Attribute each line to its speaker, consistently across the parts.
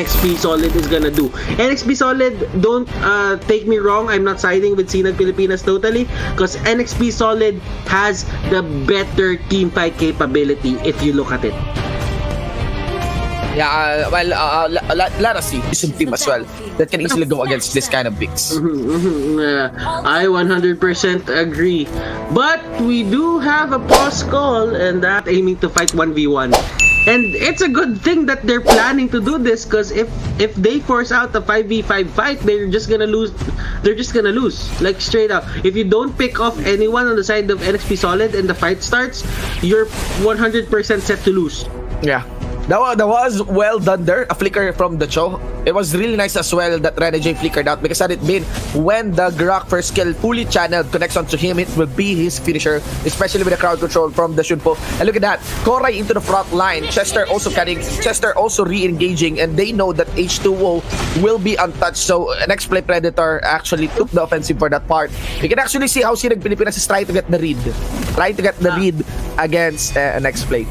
Speaker 1: NXP Solid is gonna do. NXP Solid, don't take me wrong, I'm not siding with Sinag Pilipinas totally, because NXP Solid has the better team fight capability if you look at it.
Speaker 2: Yeah, let us see. Decent team as well that can easily go against this kind of picks.
Speaker 1: I 100% agree. But we do have a pause call, and that aiming to fight 1v1. And it's a good thing that they're planning to do this, because if they force out a 5v5 fight, they're just gonna lose. They're just gonna lose, like straight up. If you don't pick off anyone on the side of NXP Solid and the fight starts, you're 100% set to lose.
Speaker 2: Yeah. That was well done there. A flicker from the Cho. It was really nice as well that Renegade flickered out, because had it been when the Grok first skill fully channeled connects onto him, it will be his finisher, especially with the crowd control from the Shunpo. And look at that. Koray into the front line. Chester also carrying, Chester also re-engaging, and they know that H2O will be untouched. So next play Predator actually took the offensive for that part. You can actually see how Sinag Pilipinas is trying to get the read. Trying to get the read against next play.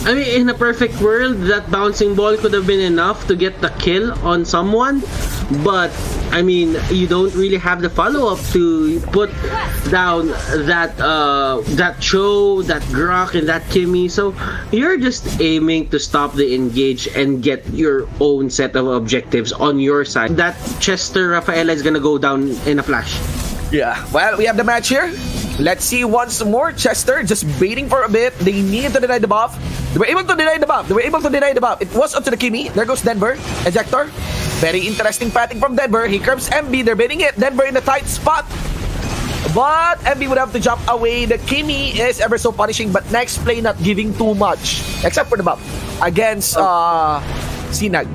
Speaker 1: I mean, in a perfect world, that bouncing ball could have been enough to get the kill on someone. But, I mean, you don't really have the follow-up to put down that Cho, that Grok, and that Kimmy. So, you're just aiming to stop the engage and get your own set of objectives on your side. That Chester Rafaela is gonna go down in a flash.
Speaker 2: Yeah, well, we have the match here. Let's see once more. Chester just waiting for a bit. They needed to deny the buff. They were able to deny the buff. It was onto the Kimi. There goes Denver. Ejector. Very interesting patting from Denver. Here comes MB. They're baiting it. Denver in a tight spot. But MB would have to jump away. The Kimi is ever so punishing, but next play not giving too much. Except for the buff against Sinag.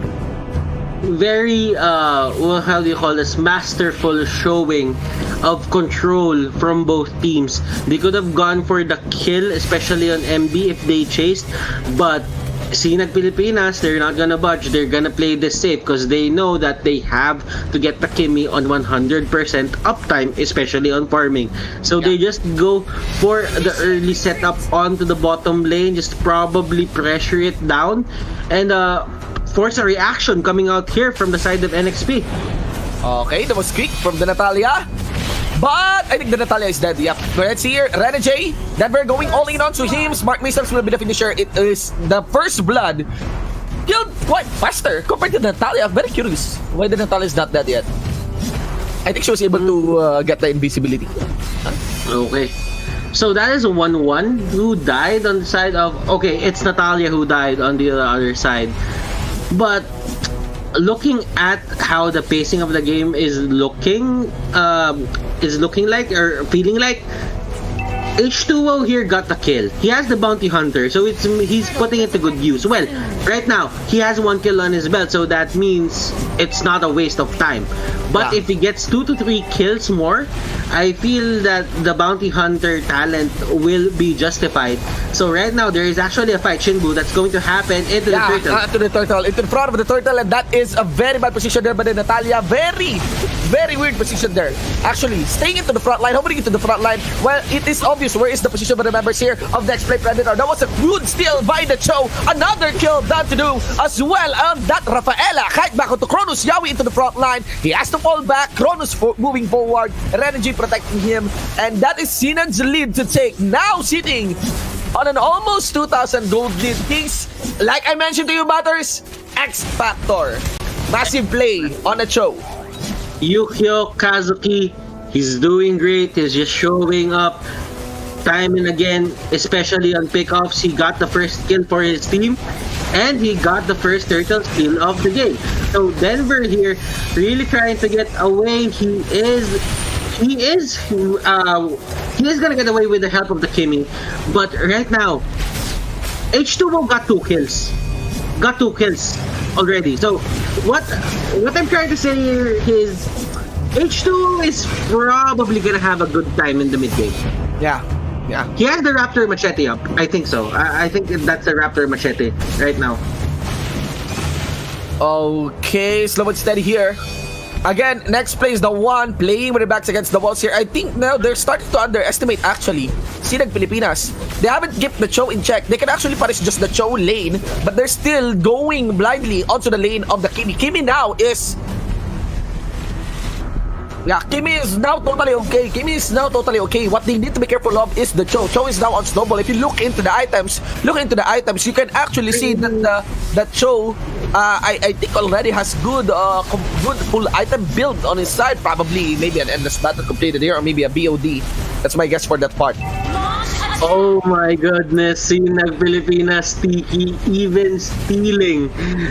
Speaker 1: Very how do you call this, masterful showing of control from both teams. They could have gone for the kill, especially on MB if they chased, but Sinag Pilipinas, they're not gonna budge. They're gonna play this safe because they know that they have to get the Kimi on 100% uptime, especially on farming. So they just go for the early setup onto the bottom lane, just probably pressure it down, and force a reaction coming out here from the side of NXP.
Speaker 2: Okay, that was quick from the Natalia. But I think the Natalia is dead. Yep. Let's see here. Renegade. Denver going all in onto him. Smart Missiles will be the finisher. It is the first blood. Killed quite faster compared to Natalia. I'm very curious why the Natalia is not dead yet. I think she was able to get the invisibility.
Speaker 1: Okay. So that is a 1-1 who died on the side of... Okay, it's Natalia who died on the other side. But looking at how the pacing of the game is looking like, or feeling like, H2O here got the kill. He has the bounty hunter, so he's putting it to good use. Well, right now he has 1 kill on his belt, so that means it's not a waste of time. But if he gets 2 to 3 kills more, I feel that the bounty hunter talent will be justified. So right now there is actually a fight, Shinbu, that's going to happen into the turtle.
Speaker 2: Into the front of the turtle, and that is a very bad position there by the Natalia. Very weird position there. Actually, staying into the front line, hovering into the front line. Well, it is obvious where is the position of the members here of the X-Play Predator. That was a good steal by the Cho. Another kill done to do as well on that Rafaela. Kite back onto Kronos. Yawi into the front line. He has to fall back. Kronos moving forward. Renegade protecting him. And that is Sinag's lead to take. Now sitting on an almost 2,000 gold lead. Things, like I mentioned to you, Batters, X Factor. Massive play on the Cho.
Speaker 1: Yukio Kazuki, he's doing great. He's just showing up time and again, especially on pickoffs. He got the first kill for his team, and he got the first turtle kill of the game. So Denver here really trying to get away. He is gonna get away with the help of the Kimi, but right now H2O got 2 kills. Got 2 kills already. So what I'm trying to say here is H2O is probably gonna have a good time in the mid game.
Speaker 2: Yeah.
Speaker 1: He has the Raptor Machete up. I think so. I think that's the Raptor Machete right now.
Speaker 2: Okay, slow and steady here. Again, next play is the one playing with the backs against the walls here. I think now they're starting to underestimate actually Sinag Pilipinas. They haven't kept the Cho in check. They can actually punish just the Cho lane, but they're still going blindly onto the lane of the Kimi. Kimi now is... Yeah, Kimi is now totally okay. Kimi is now totally okay. What they need to be careful of is the Cho. Cho is now on snowball. If you look into the items, you can actually see that that Cho, I think already has good full item build on his side. Probably maybe an endless battle completed here, or maybe a BOD. That's my guess for that part.
Speaker 1: Oh my goodness, Sinag Pilipinas, Tiki even stealing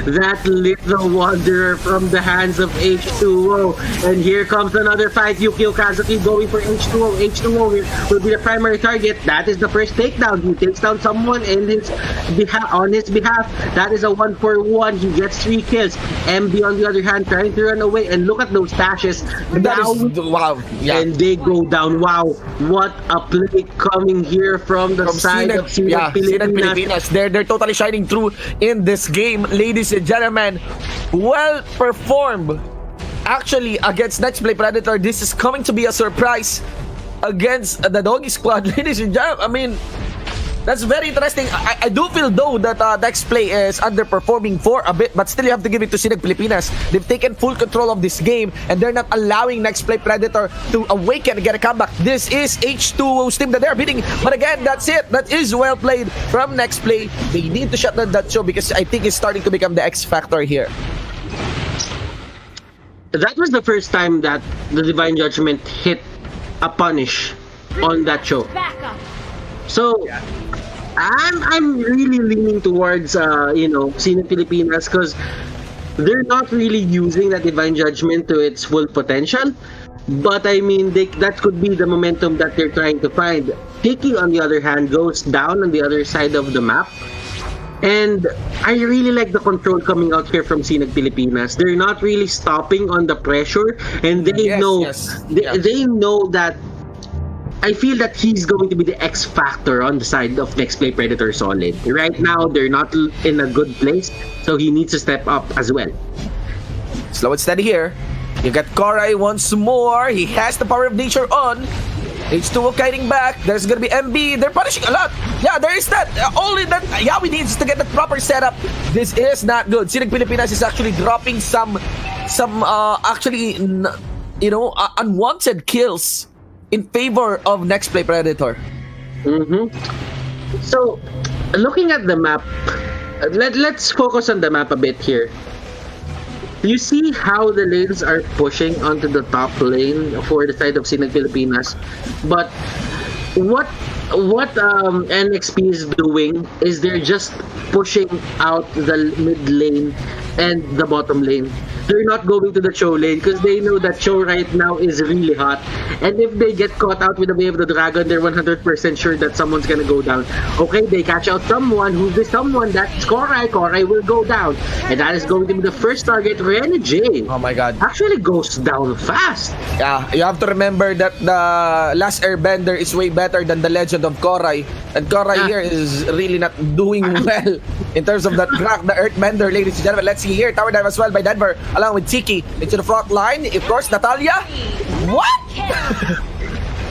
Speaker 1: that little wanderer from the hands of H2O. And here comes another fight. Yukio Kazuki going for H2O. H2O will be the primary target. That is the first takedown. He takes down someone on his behalf. That is a 1-for-1. He gets 3 kills. MB on the other hand trying to run away. And look at those dashes.
Speaker 2: Wow. Yeah.
Speaker 1: And they go down. Wow, what a play coming here from the side of Sinag
Speaker 2: Pilipinas. They're totally shining through in this game, ladies and gentlemen. Well performed actually against Next Play Predator. This is coming to be a surprise against the Doggy Squad, ladies and gentlemen. I mean, that's very interesting. I do feel though that Next Play is underperforming for a bit, but still you have to give it to Sinag Pilipinas. They've taken full control of this game and they're not allowing Next Play Predator to awaken and get a comeback. This is H2O's team that they're beating, but again, that's it. That is well played from Next Play. They need to shut down that Show because I think it's starting to become the X factor here.
Speaker 1: That was the first time that the Divine Judgment hit a punish on that Show. So I'm really leaning towards Sinag Pilipinas because they're not really using that Divine Judgment to its full potential. But I mean, that could be the momentum that they're trying to find. Tiki, on the other hand, goes down on the other side of the map. And I really like the control coming out here from Sinag Pilipinas. They're not really stopping on the pressure, and they know that. I feel that he's going to be the X factor on the side of Next Play Predator Solid. Right now, they're not in a good place, so he needs to step up as well.
Speaker 2: Slow and steady here. You got Korai once more. He has the power of nature on. H2O kiting back. There's gonna be MB. They're punishing a lot. Yeah, there is that. Only that Yawi needs to get the proper setup. This is not good. Sinag Pilipinas is actually dropping some unwanted kills in favor of Next Play Predator.
Speaker 1: So, looking at the map, let's focus on the map a bit here. You see how the lanes are pushing onto the top lane for the side of Sinag Pilipinas, but what NXP is doing is they're just pushing out the mid lane and the bottom lane. They're not going to the Cho lane because they know that Cho right now is really hot. And if they get caught out with the Wave of the Dragon, they're 100% sure that someone's gonna go down. Okay, they catch out someone. Who's this someone? That's Korai. Korai will go down. And that is going to be the first target. Rene J.
Speaker 2: Oh my god.
Speaker 1: Actually goes down fast.
Speaker 2: Yeah, you have to remember that the Last Airbender is way better than the Legend of Korai. And Korai here is really not doing well in terms of the Earthbender, ladies and gentlemen. Let's see here. Tower dive as well by Denver, along with Tiki into the front line. Of course, Natalia. What?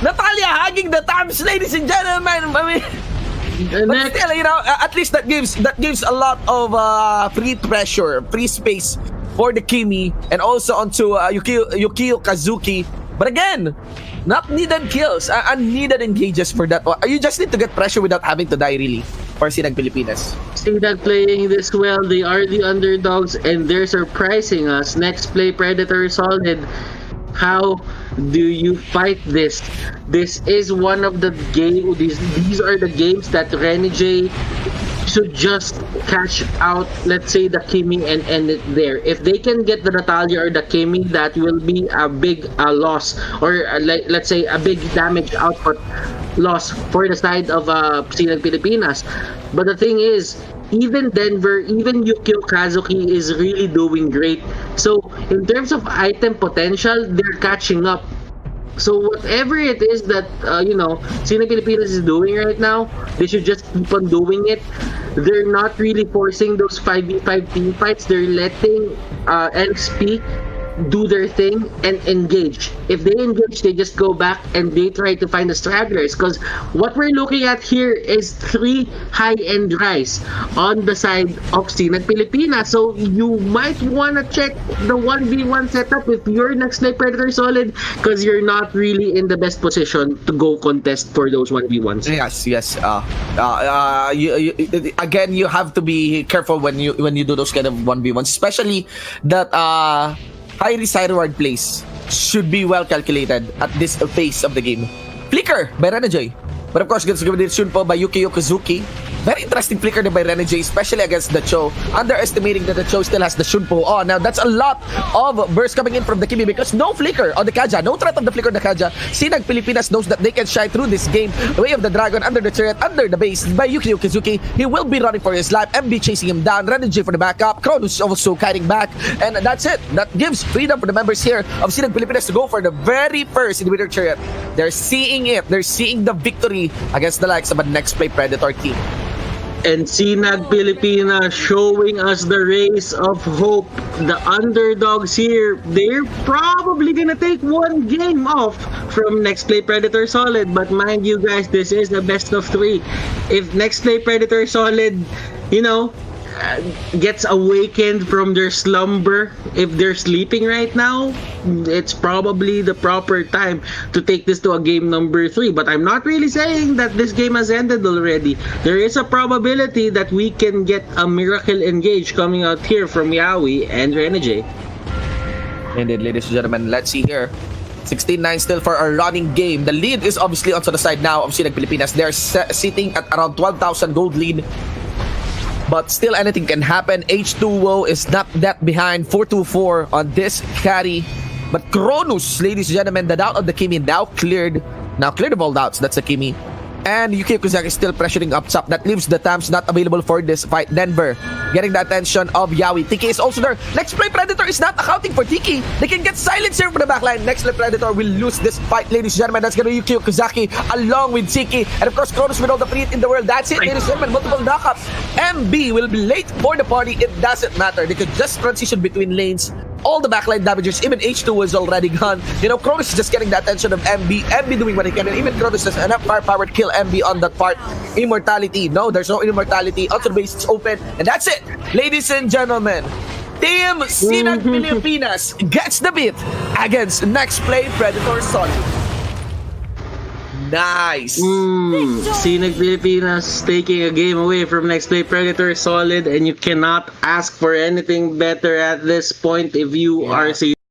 Speaker 2: Natalia hugging the thumbs, ladies and gentlemen. I mean, but still, at least that gives a lot of free pressure, free space for the Kimi and also onto Yukio Kazuki. But again, not needed kills, unneeded engages for that one. You just need to get pressure without having to die, really, for Sinag Pilipinas.
Speaker 1: Sinag playing this well. They are the underdogs and they're surprising us. Next Play Predator Solid. How do you fight this? This is one of the games. These are the games that Rene J should just cash out, let's say, the Kimi and end it there. If they can get the Natalia or the Kimi, that will be a big loss, or let's say a big damage output loss for the side of Sinag Pilipinas. But the thing is, even Denver, even Yukio Kazuki is really doing great. So in terms of item potential, they're catching up. So whatever it is that Sinag Pilipinas is doing right now, they should just keep on doing it. They're not really forcing those 5v5 team fights. They're letting NXP do their thing and engage. If they engage, they just go back and they try to find the stragglers. Because what we're looking at here is 3 high-end guys on the side of Sinag Pilipinas. So you might want to check the 1v1 setup if you're next play Predator Solid, because you're not really in the best position to go contest for those 1v1s.
Speaker 2: Yes. Again, you have to be careful when you do those kind of 1v1s, especially that high risk high reward plays should be well calculated at this phase of the game. Flicker by Renajay. But of course, gets given Shunpo by Yuki Yokozuki. Very interesting flicker by Renajay, especially against the Cho. Underestimating that the Cho still has the Shunpo on. Now, that's a lot of burst coming in from the Kimi because no flicker on the Kaja. No threat of the flicker on the Kaja. Sinag Pilipinas knows that they can shine through this game. The way of the dragon, under the chariot, under the base by Yuki Yokozuki. He will be running for his life. MB chasing him down. Renajay for the backup. Cronus also kiting back. And that's it. That gives freedom for the members here of Sinag Pilipinas to go for the very first individual chariot. They're seeing it. They're seeing the victory against the likes of a next play Predator team.
Speaker 1: And Sinag Pilipinas showing us the race of hope. The underdogs here, they're probably gonna take one game off from next play Predator Solid. But mind you guys, this is the best of 3. If next play Predator Solid, gets awakened from their slumber, if they're sleeping right now, it's probably the proper time to take this to a game number 3. But I'm not really saying that this game has ended already. There is a probability that we can get a miracle engage coming out here from Yawi and Renajay.
Speaker 2: Indeed, ladies and gentlemen, let's see here. 16-9 still for a running game. The lead is obviously onto the side now of Sinag Pilipinas. They're sitting at around 12,000 gold lead. But still anything can happen. H2O is not that behind. 4-2-4 on this carry. But Cronus, ladies and gentlemen, the doubt of the Kimi now cleared. Now cleared of all doubts. That's the Kimi. And Yuki Okazaki is still pressuring up top. That leaves the Tams not available for this fight. Denver getting the attention of Yawi. Tiki is also there. Next play Predator is not accounting for Tiki. They can get silence here for the backline. Next play Predator will lose this fight, ladies and gentlemen. That's gonna be Yuki Okazaki along with Tiki. And of course, Cronus with all the free in the world. That's it, ladies and gentlemen. Multiple knockups. MB will be late for the party. It doesn't matter. They could just transition between lanes. All the backline damagers, even H2 is already gone. Cronus is just getting the attention of MB. MB doing what he can, and even Cronus has enough firepower to kill MB on that part. Immortality. No, there's no immortality. Outer base is open, and that's it. Ladies and gentlemen, Team Sinag Pilipinas gets the beat against next play Predator Solid. Nice.
Speaker 1: Sinag Pilipinas taking a game away from next play Predator Solid, and you cannot ask for anything better at this point if you are